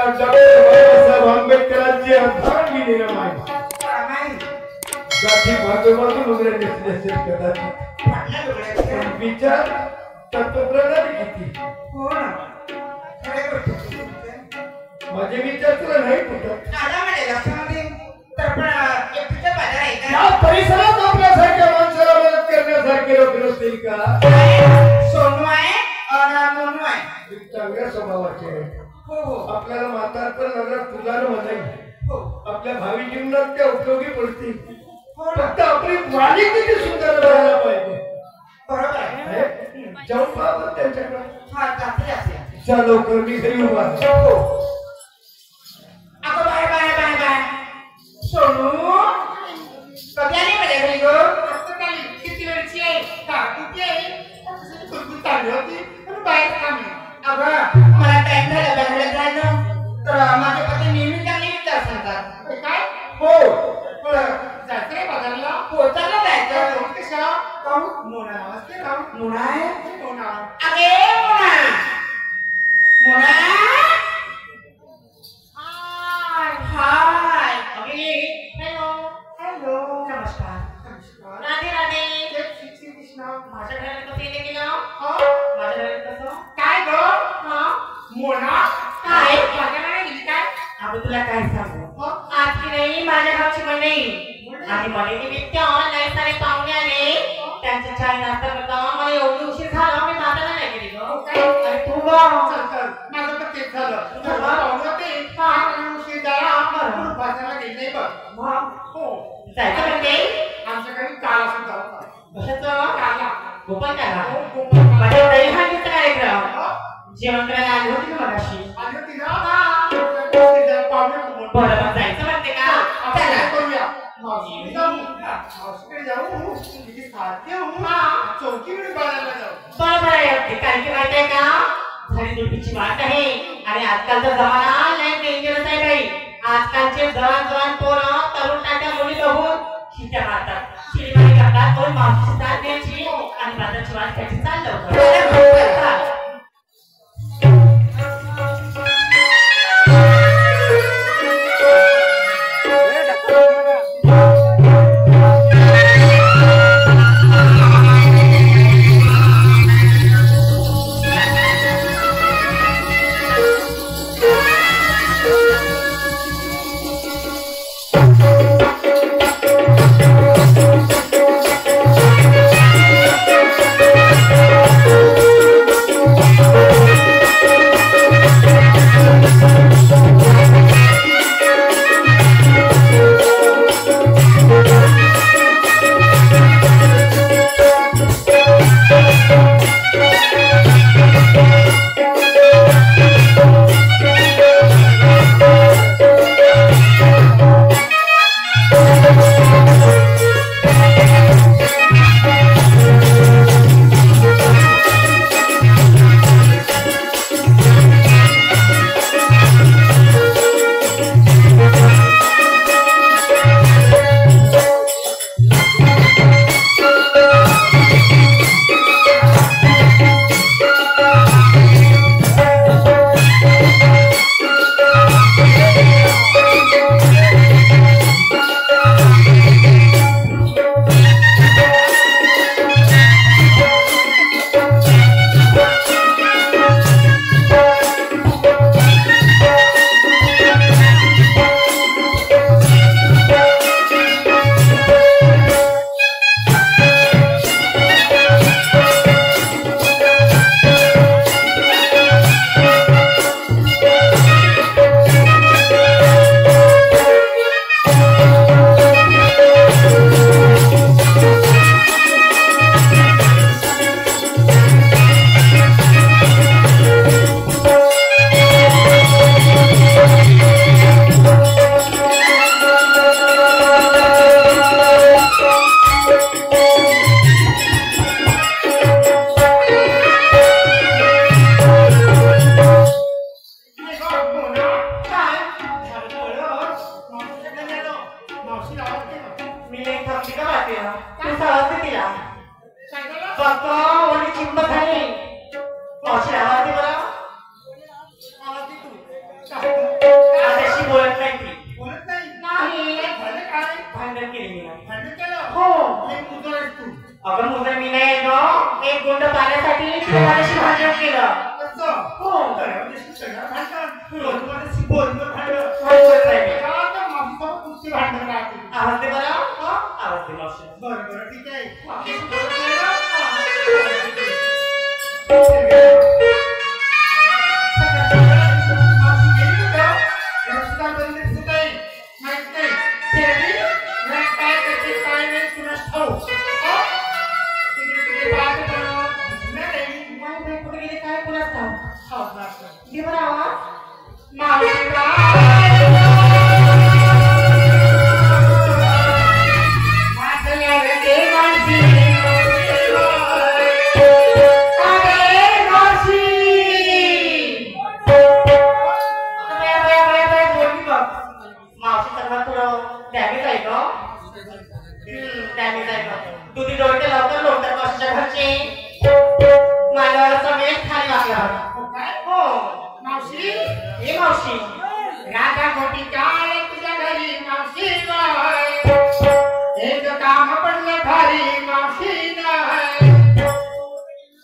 Doctor Babasaheb आंबेडकरांची अर्धांगी नियम आहे गाठी बाजूबाजू लुगडे नेसले असेल कदाचित विचार तत्वप्रणाली किती माझे विचार तुला नाही पटत या परिसरात आपल्यासारख्या माणसाला मदत करण्यासारखे लोक नसतील का? सोनू आहे मोनू आहे चांगल्या स्वभावाचे आहे आपल्याला म्हातारपण लागला तुला म्हणाई आपल्या भावी जीवनात त्या उपयोगी पडतील फक्त आपली वाणी किती सुंदर राहायला पाहिजे बरोबर आहे जाऊन पाहतो त्यांच्याकडे हा जाते जाते चल लवकर मी घरी उभा अगं bye bye bye bye Sonu कधी आली माझ्या घरी ग किती वेळची आहे का किती आहे खुरखुर चालली होती पण बाहेर काम अगं मला टाइम झाला बाहेर जायचं तर माझे पती नेहमी चांगले विचार सांगतात काय हो जायचं रे बाजारला हो चाललं जायचं कशा काहून मोना नमस्ते काहून मोना आहे मोना अरे मोना मोना हाय अगे हेलो हेलो नमस्कार नमस्कार राधे राधे जय श्री कृष्ण माझ्या घराला कसं येते केलं माझ्या घराला कसं काय ग हा मोना काय माझ्या घराला गेली काय अगं तुला काय सांगू आज की नाही माझ्या गावची मंडई आणि मला निमित्त ऑनलाईन सारे पाहुणे आले त्यांच्या चाय नाश्ता करता मला एवढी उशीर झाला मी नाश्ताला नाही गेली ग अरे तू ग चल माझं तर तेच झालं तुझं पाहुणे होते उशीर झाला म्हणून बाजारला गेली नाही बघ हो जायचं म्हणते आमच्याकडे काला सुद्धा होता कशाचं काला गोपाल काला माझ्या दही भाजीचा कार्यक्रम जेवण करायला आली होती ना मगाशी आली होती ना पाहुणे बरं मग जायचं म्हणते का चला करूया चौकीकडे बाजारला जाऊ बरोबर आहे कारण की माहिती आहे का झाली दुर्बीची वाट आहे आणि आजकालचा जमाना लय डेंजरस आहे बाई आजकालचे जवान पोरं तरुण टाट्या मुली बघून शिट्या मारतात शिडीमारी करतात दोन मावशीची साथ द्यायची आणि बाजारची वाट त्याची चाललं तोंड पाण्यासाठी तिने माझ्याशी भांडण केलं. असं हो. दर्यामध्ये सगळं भांडण बोलमध्ये बोलवर भांडण बरोबर साहेब. आता माणसावर कुठची भांडण राहते. आवाज दे बरं. आवाज दे मावशी. बरं बरं ठीक आहे.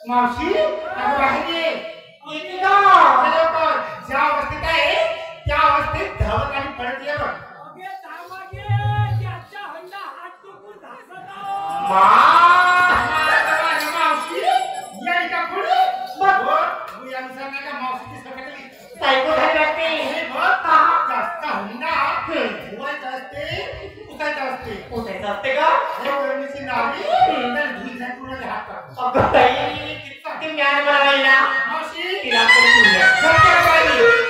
मावशी बाहेर ये. ज्या अवस्थेत आहे त्या अवस्थेत धावत आणि पडत ये बघ. मावशी या का पुढे बघ या विसरणार का मावशीची सकटली सायको झाली वाटते. हे बघ जास्त हुंडा धुवायचं असते पुसायचं असते. पोचायचं असते का? हे गरमीची नावी तर धुई झाकून हात टाकतो. अगं बाई किती ज्ञान मिळाला मावशी तिला करून घेऊया. सत्य बाई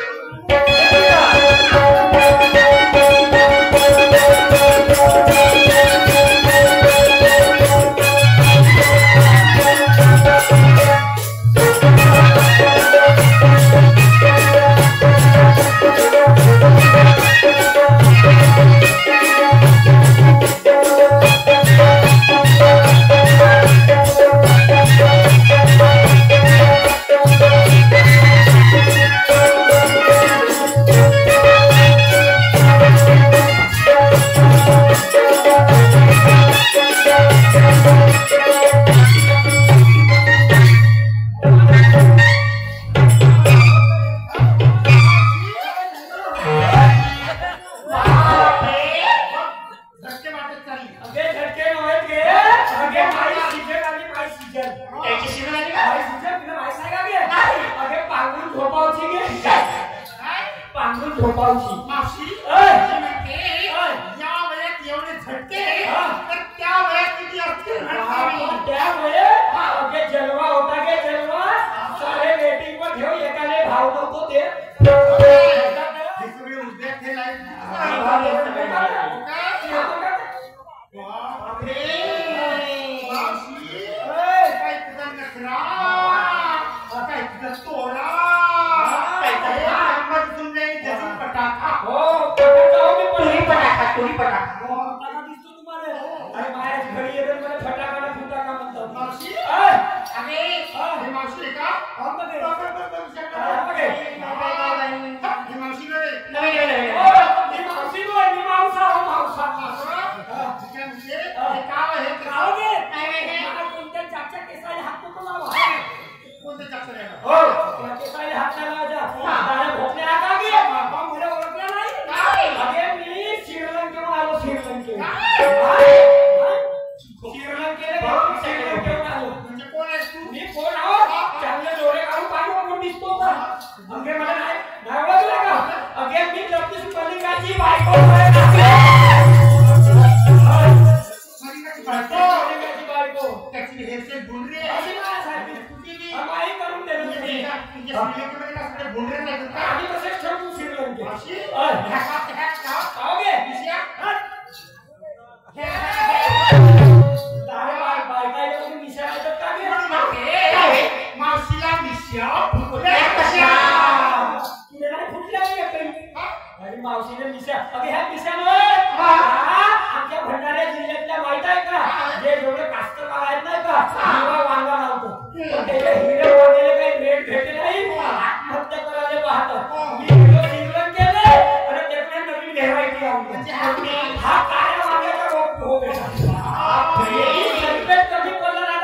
कमी पडला ना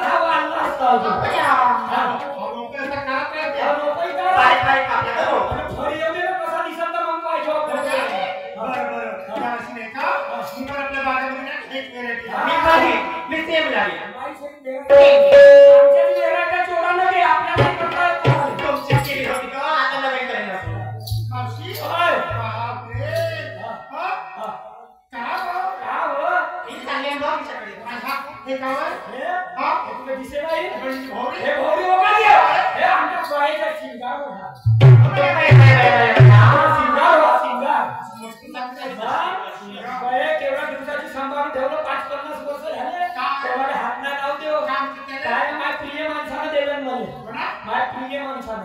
लावतो कसा दिसत मग पाहिजे केवढ्या दिवसाची सांभाळून ठेवलं 5-50 वर्ष झाले तेवढे हात नाही लावू देऊ काय माझ्या प्रिय माणसानं दिलं मला माझ्या प्रिय माणसानं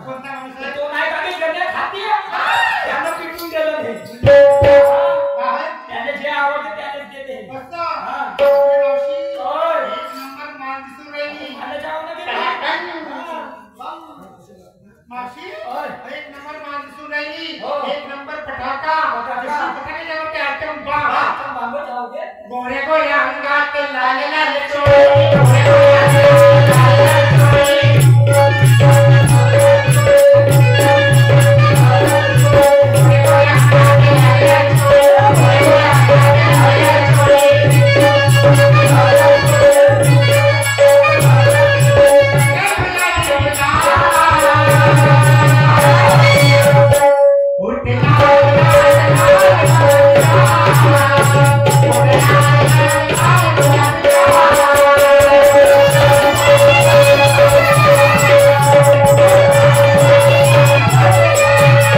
तो नाही का गण्या खाती त्यांना पिटून दिलं ते त्याने जे आवडते त्यानेच देते एक नंबर माल दिसून राहिली एक नंबर फटाका फटाके आटम बाबा गोरे को या अंगात लाल लाल चोळी गोरे को या अंगात लाल लाल चोळी गोरे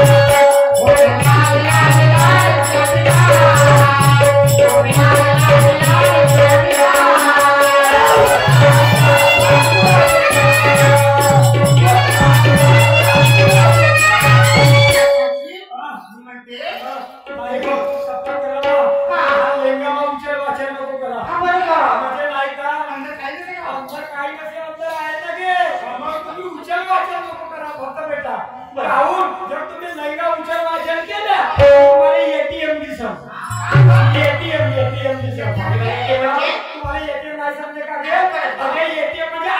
को या अंगात लाल लाल चोळी गोरे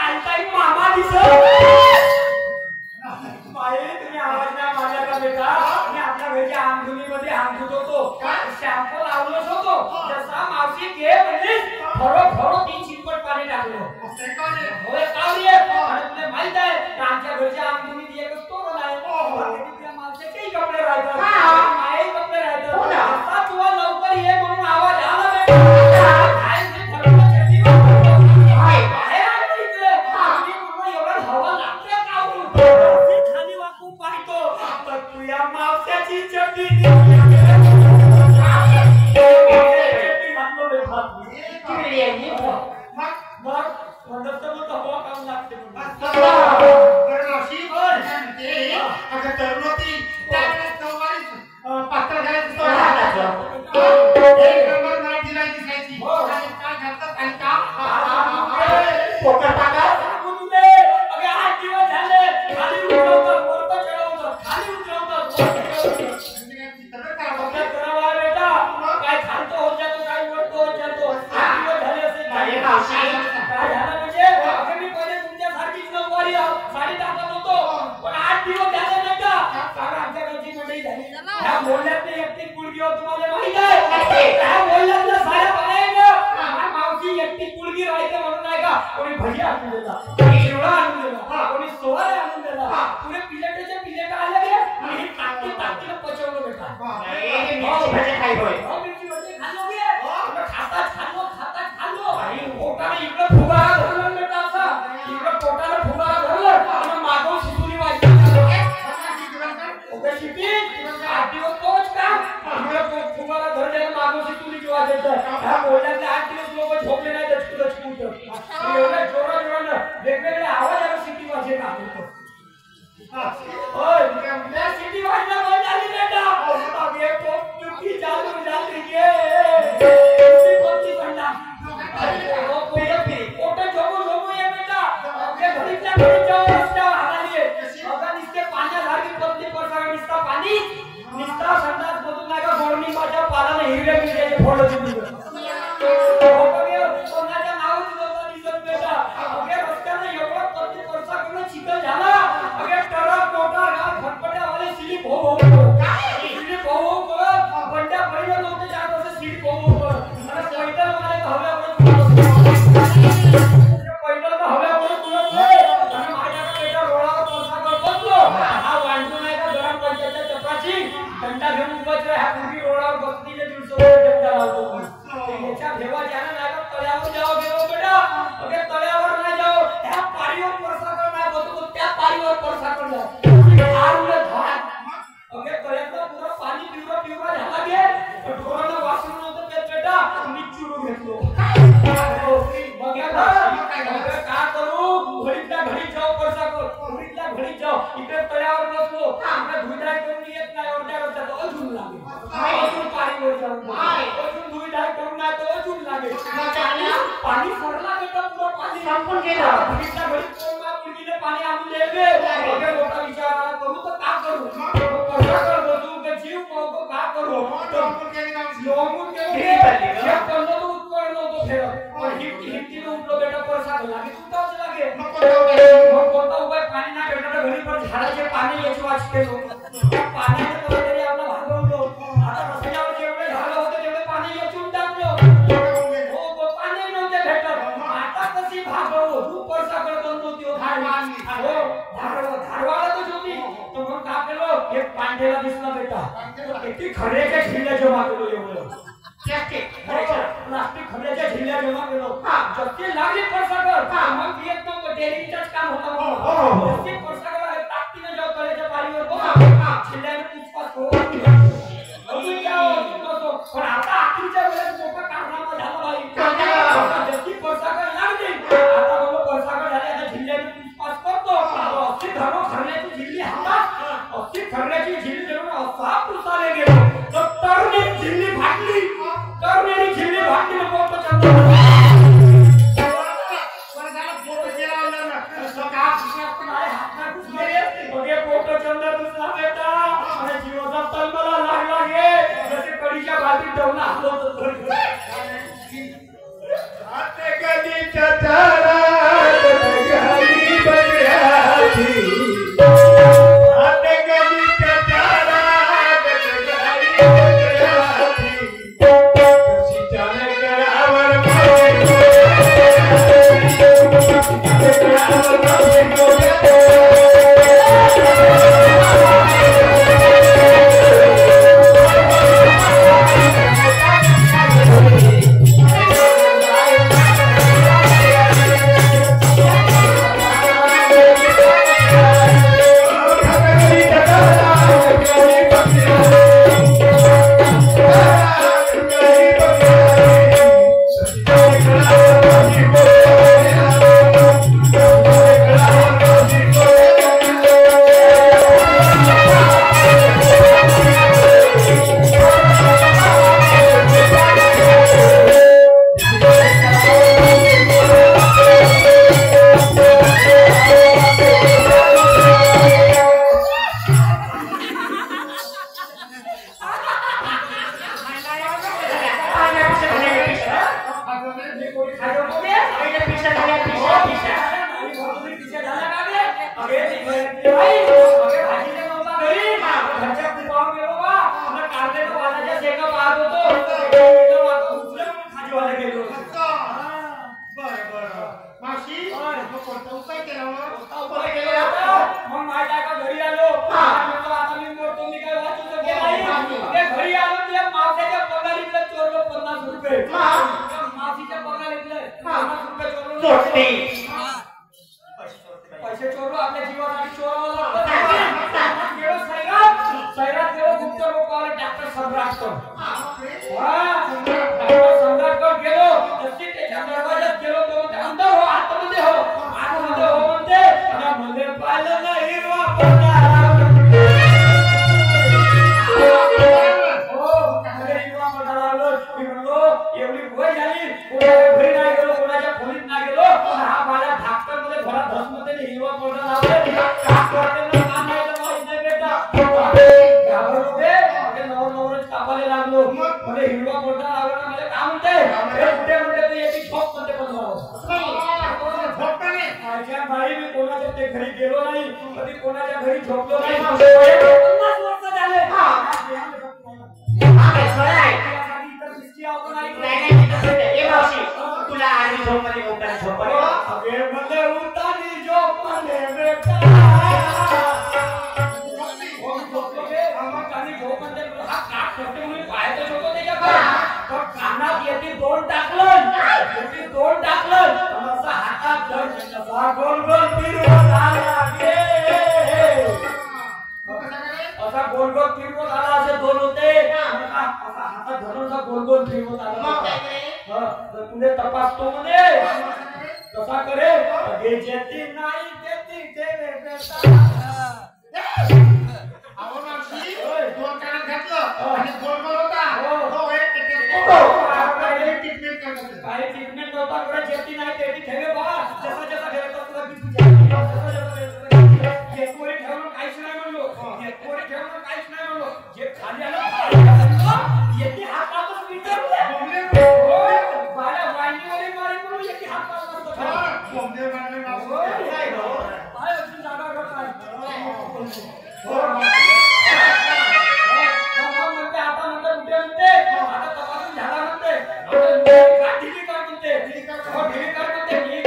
को या अंगात लाल लाल चोळी कोणाच्या नावाची लोक दिसत बेटा रस्त्याने एवढं झेंडा घेऊन उभाच ह्या पूर्वी रोडावर बसलेले दिवसावर झेंडा लावतो याच्या भेवा ज्यानं लागत तळ्यावर जाओ गेलो बेटा अगे तळ्यावर नाही जाओ त्या पारीवर परसाकर नाही बसतो त्या पारीवर परसाकर जाओ आरुले धार अगे तळ्यातलं पुरा पाणी पिवळं पिवळं झाला गे ढोरानं वासरू नव्हतं ते बेटा मी चुरू घेतलो मग का करू घडीतल्या घडीत जाऊ परसाकर घडीतल्या घडीत जाऊ इकडे तळ्यावर बसलो इकडे धुईधाय करून येत नाही अर्ध्या रस्त्यात अजून लागेल अजून पाणीवर जाऊन अजून धुईधाय करून नाही तर अजून लागेल पाणी सरला बेटा पुरा पाणी संपून गेलं घडीतल्या घडीत कोण ना मुलगीने पाणी आणून द्यावे अगे मोठा विचार करू तर का करू परसाकर बसू का जीव पावतो का करू लोंबून गेलो तो उत्पन्न नव्हतो फेरत पण हिमतीने उठलो बेटा परसाकर लागे तुटावच लागे मग कोणता उपाय पाणी नाही भेटत घरी पण झाडाचे पाणी याची वाच केलो त्या पाण्याने तरी आपला भागवलो आता रस्त्यावर जेवढे झालं होतं तेवढे पाणी याचून टाकलं हो पाणी नव्हते भेटत आता कशी भागवू तू परसाकर बनवती हो धारवाला तर होती तर मग का केलं एक पांढेला दिसला बेटा किती खड्याच्या झिल्ल्या जमा केलो एवढं प्लास्टिक खड्याच्या झिल्ल्या जमा केलो जसे लागले परसाकर मग येत नव्हतं डेअरिंगचाच काम होतं जसे परसाकर ताकदीने जाऊ तळ्याच्या पारीवर बघ झिल्ल्याने पुष्पास अजून जाओ पण आता आखरीच्या वेळेस मोठा कारनामा झाला बाई जशी परसाकर लागली आता बोलो परसाकर झाले आता झिल्ल्याने पुष्पास करतो अशी धर्म खरण्याची झिल्ली हातात अशी खरण्याची झिल्ली जेव्हा असा पुसाले गेलो तर तरुणी झिल्ली फाटली तरुणी झिल्ली फाटली मोठं चंद्र पैसे चोरलो आपल्या जीवासाठी चोरावं लागतं गेलो सैरात गेलो गुप्त लोकांना डॉक्टर सम्राटकर सम्राटकर गेलो जशी त्याच्या दरवाजात गेलो तो अंदर हो आतमध्ये हो म्हणते मध्ये पाहिलं ना हिरवा पडदा हिरवा पडदा लावलो मी म्हणलो एवढी वय झाली कोणाच्या घरी नाही गेलो कोणाच्या खोलीत नाही गेलो हा माझ्या ढाक्कर मध्ये घरात धसमध्ये हिरवा पडदा लावला का करते ना काम नाही तर माहित नाही बेटा घाबरलो बे नवरच कापायला लागलो म्हणजे हिरवा पडदा लावला ना मला काम म्हणते कुठे म्हणते तू याची ठोक म्हणते पण माझ्या बाई मी कोणाच्या ते घरी गेलो नाही कधी कोणाच्या घरी झोपलो नाही 50 वर्ष झाले तुला आणि झोपमध्ये मोठा झोपले अगे भले उतानी झोपले बेटा झोपलो बे आम्हा कानी झोपमध्ये तपासतो म्हणे कसा करे अगे जेती नाही तेती ठेवे बेटा अहो मावशी दोन कानात घातलं आणि गोल गोल होता हो एक ट्रीटमेंट करत होते काही ट्रीटमेंट नव्हता बरं जेती नाही तेती ठेवे बा जसा जसा ठेवतो तुला बीपी जे कोणी ठेवणं काहीच नाही म्हणलो जे कोणी ठेवणं काहीच नाही म्हणलो जे खाली आलं येते हात पासून विचारले बाळा वाईनीवाली मारी म्हणून येते हात पासून बोंबले मारले मावशी काय हो काय अजून जागा का काय म्हणते आता म्हणते कुठे म्हणते आता तपासून झाला म्हणते आता ढिली कर म्हणते ढिली कर म्हणते मी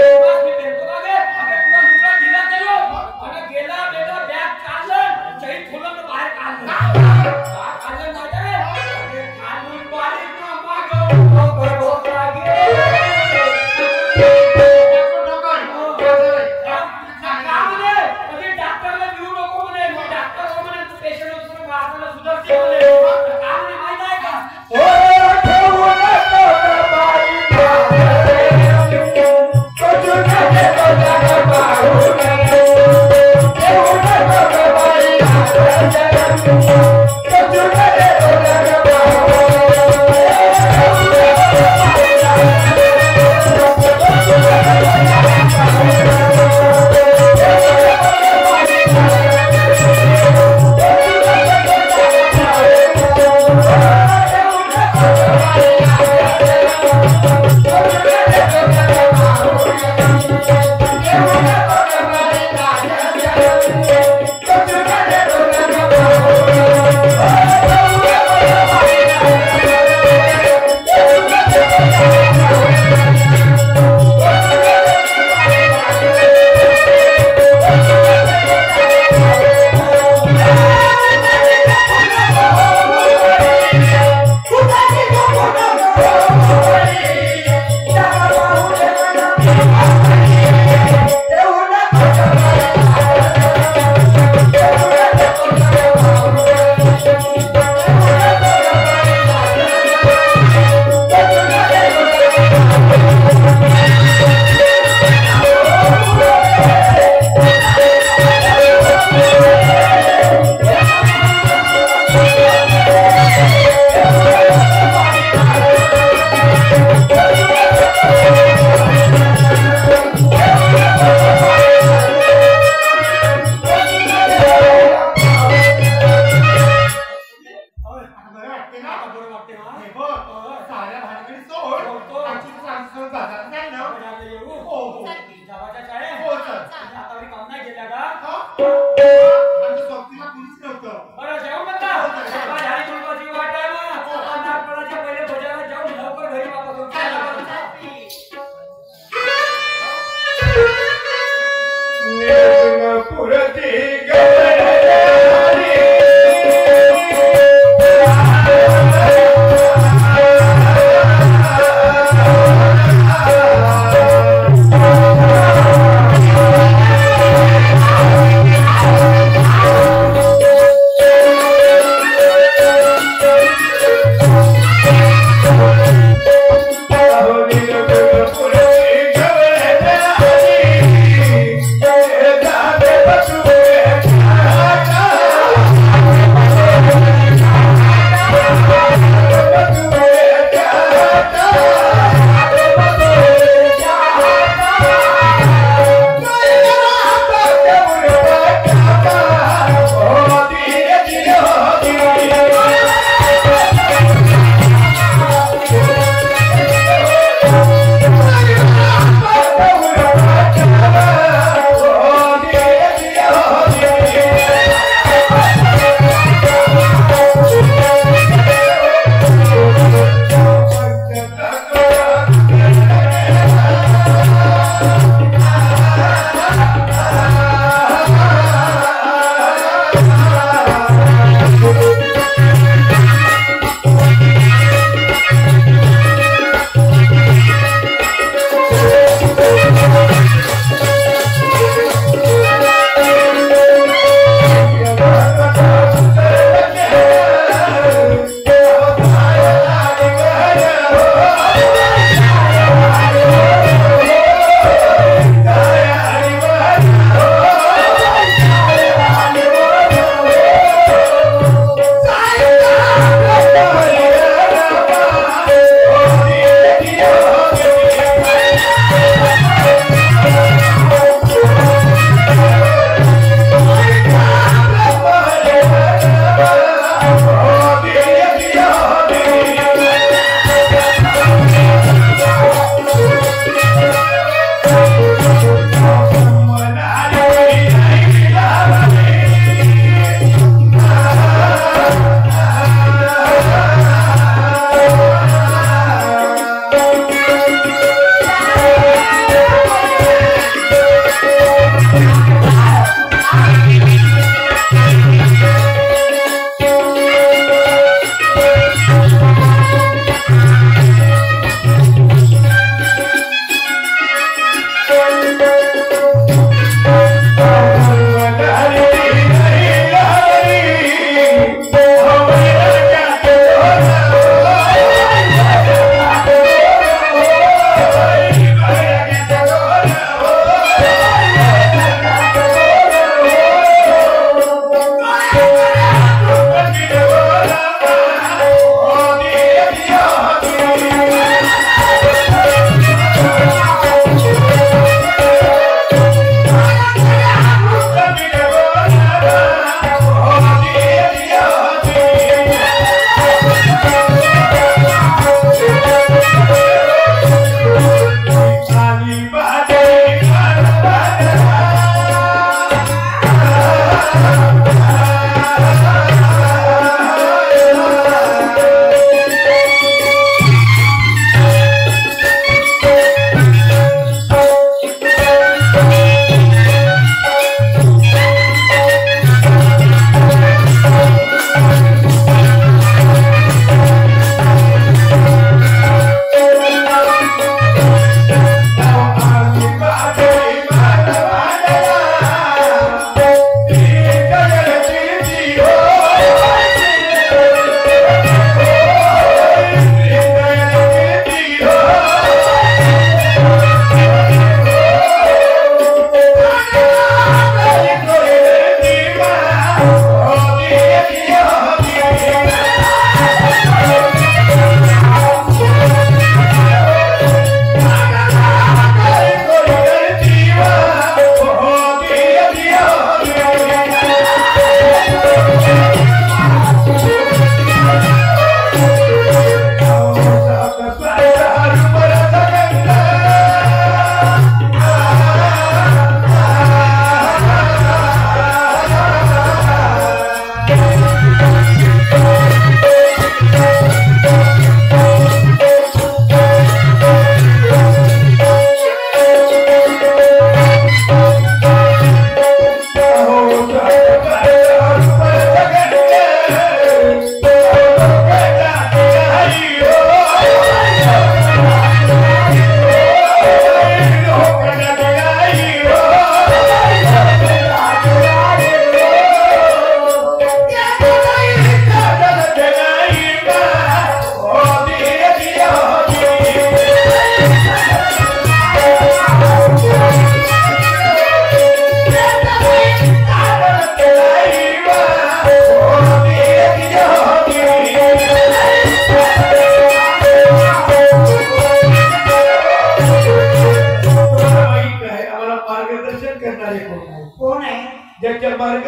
पेरतो का गे अरे तुला लुगडा ढिला केलो आणि गेला बेटा बॅग काढलं चैन खोलून बाहेर काढलं काढलं माहिती आहे काढून बारीक ना मागं लागे डॉक्टरला घेऊ नको म्हणे डॉक्टर म्हणे तू पेशंट होतो माणसाला सुधारते म्हणे काय म्हणे माहित आहे का Oh,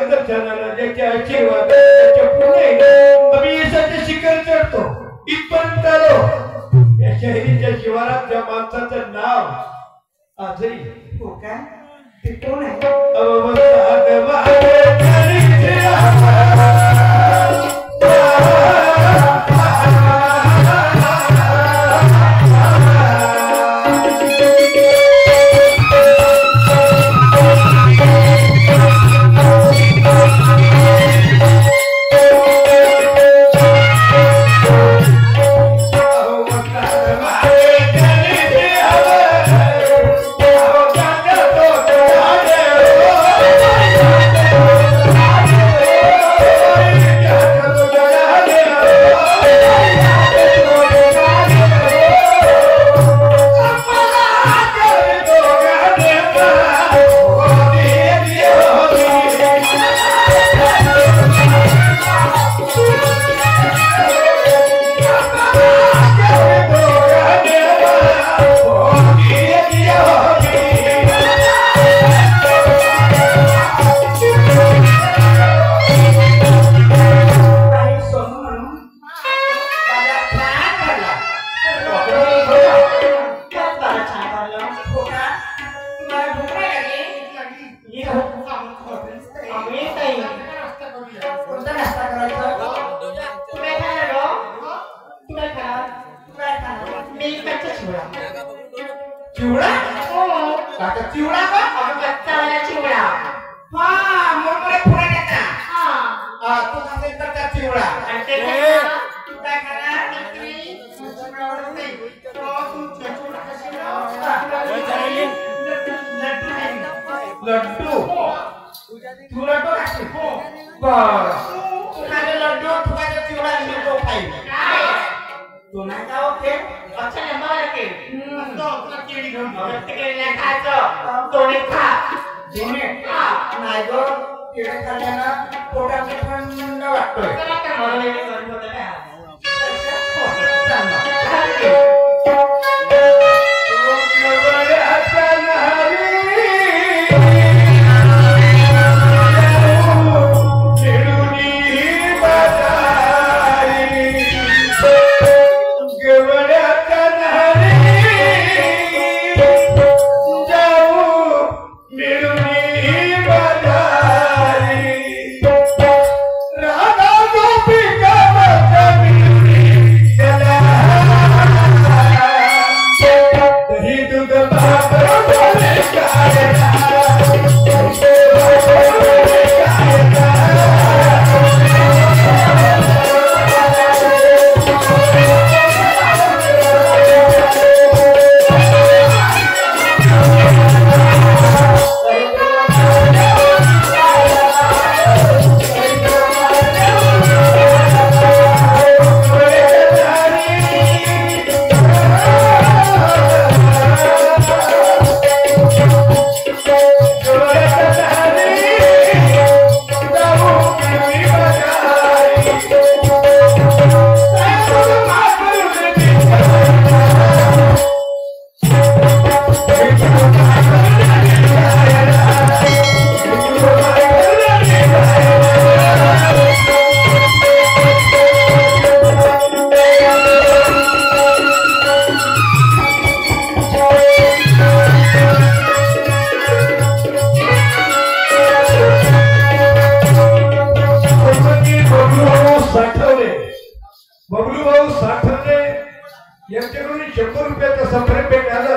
मार्गदर्शनानं ज्याच्या आशीर्वाद त्याच्या पुणे आम्ही यशाचे शिखर चढतो इथपर्यंत आलो. या शहरीच्या शिवारात त्या माणसाचं नाव आजही हो का ते कोण आहे चिवडा आता चिवडा का कच्चा चिवडा हा मोठे फुला टाका हा तू सांगेल कच्चा चिवडा आणि ते तू काय खाणार लड्डू तू लड्डू खाशील बरं तू खाल्ले लड्डू तू काय चिवडा मिळतो खाईल तू नाही का ओके अच्छा नंबर के तो तुला केळी घेऊन ते केळी नाही खायचं दोन्ही खा दोन्ही नाही गो केळी खाल्ल्यानं पोटात थंड वाटतोय चला काय म्हणून हे करत होते ना बबलू भाऊ साठवणे यांच्याकडून 100 रुपयाचा संपर्क भेटला